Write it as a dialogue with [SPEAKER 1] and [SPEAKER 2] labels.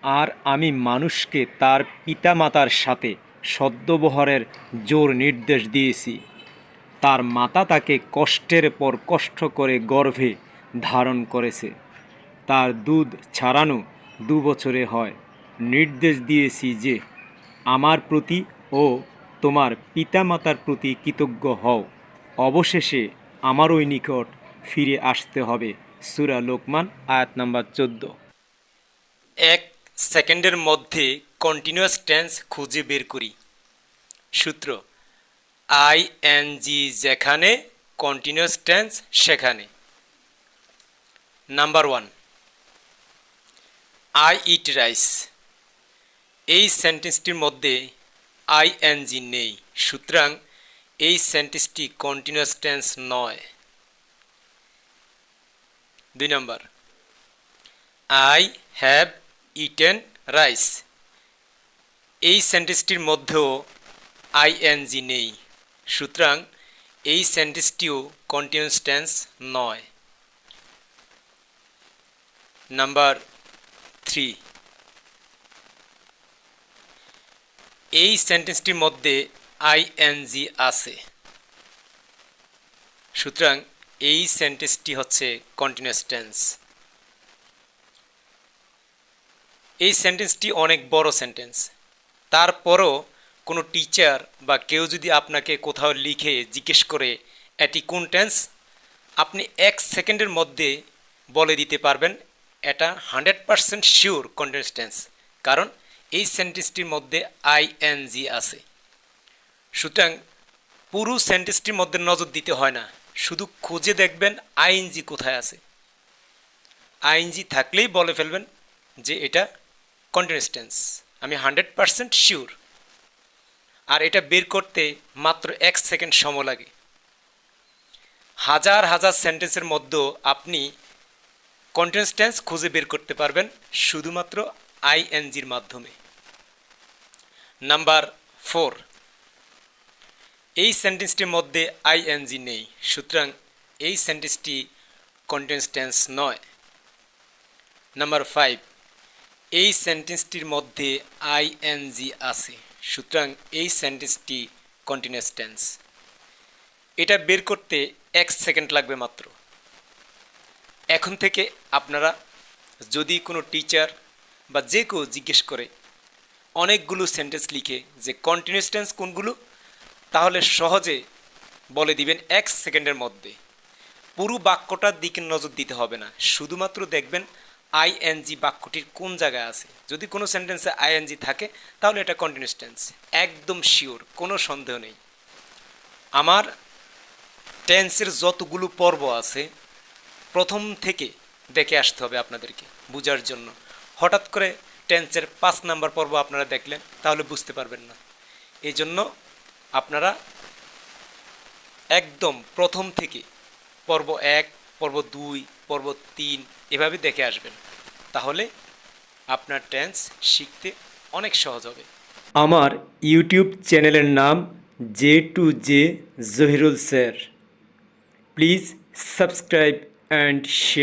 [SPEAKER 1] আর আমি মানুষকে তার পিতামাতার সাথে সদ্ব্যবহারের জোর নির্দেশ দিয়েছি। তার মাতা তাকে কষ্টের পর কষ্ট করে গর্ভে ধারণ করেছে। তার দুধ ছাড়ানো 2 বছরে হয়। নির্দেশ দিয়েছি যে আমার প্রতি ও তোমার পিতামাতার প্রতি কৃতজ্ঞ হও। অবশেষে আমারই নিকট ফিরে আসতে হবে। সূরা লোকমান আয়াত নাম্বার 14। 1 সেকেন্ডের মধ্যে কন্টিনিউয়াস টেন্স খুঁজে বের করি। সূত্র: আইএনজি যেখানে, কন্টিনিউয়াস টেন্স সেখানে। Number 1, I eat rice. এই সেন্টেন্সটির মধ্যে আইএনজি নেই, সুতরাং এই সেন্টেন্সটি কন্টিনিউয়াস টেন্স নয়। 2 নম্বর, আই হ্যাভ ইটেন রাইস। এই সেন্টেন্সটির মধ্যেও আইএনজি নেই, সুতরাং এই সেন্টেন্সটিও কন্টিনিউয়াস টেন্স নয়। নাম্বার 3, এই সেন্টেন্সটির মধ্যে আইএনজি আছে, সুতরাং এই সেন্টেন্সটি হচ্ছে কন্টিনিউয়াস টেন্স। এই সেন্টেন্সটি অনেক বড় সেন্টেন্স, তারপরও কোনো টিচার বা কেউ যদি আপনাকে কোথাও লিখে জিজ্ঞেস করে এটি কোন টেন্স, আপনি 1 সেকেন্ডের মধ্যে বলে দিতে পারবেন এটা 100% শিওর কন্টিনিউয়াস টেন্স, কারণ এই সেন্টেন্সটির মধ্যে আইএনজি আছে। সুতরাং পুরো সেন্টেন্সটির মধ্যে নজর দিতে হয় না, শুধু খুঁজে দেখবেন আইএনজি কোথায় আছে। আইএনজি থাকলেই বলে ফেলবেন যে এটা কন্টিনিউয়াস টেন্স, আমি 100% শিওর। আর এটা বের করতে মাত্র 1 সেকেন্ড সময় লাগে। হাজার হাজার সেন্টেন্সের মধ্যেও আপনি কন্টিনিউয়াস টেন্স খুঁজে বের করতে পারবেন শুধুমাত্র আইএনজির মাধ্যমে। নাম্বার 4, এই সেন্টেন্সটির মধ্যে আইএনজি নেই, সুতরাং এই সেন্টেন্সটি কন্টিনিউয়াস টেন্স নয়। নাম্বার 5, এই সেন্টেন্সটির মধ্যে আইএনজি আছে, সুতরাং এই সেন্টেন্সটি কন্টিনিউয়াস টেন্স। এটা বের করতে 1 সেকেন্ড লাগবে মাত্র। এখন থেকে আপনারা যদি কোনো টিচার বা যে কেউ জিজ্ঞেস করে অনেকগুলো সেন্টেন্স লিখে যে কন্টিনিউয়াস টেন্স কোনগুলো, তাহলে সহজে বলে দিবেন 1 সেকেন্ডের মধ্যে। পুরো বাক্যটার দিকে নজর দিতে হবে না, শুধুমাত্র দেখবেন আইএনজি বাক্যটির কোন জায়গায় আছে। যদি কোনো সেন্টেন্সে আইএনজি থাকে তাহলে এটা কন্টিনিউয়াস টেন্স, একদম শিওর, কোনো সন্দেহ নেই। আমার টেন্সের যতগুলো পর্ব আছে প্রথম থেকে দেখে আসতে হবে আপনাদেরকে বোঝার জন্য। হঠাৎ করে টেন্সের 5 নাম্বার পর্ব আপনারা দেখলেন তাহলে বুঝতে পারবেন না। এই জন্য আপনারা একদম প্রথম থেকে পর্ব 1, পর্ব 2, পর্ব 3 এভাবে দেখে আসবেন, তাহলে আপনার টেন্স শিখতে অনেক সহজ হবে। আমার ইউটিউব চ্যানেলের নাম J2J Zahirul sir. Please subscribe and share.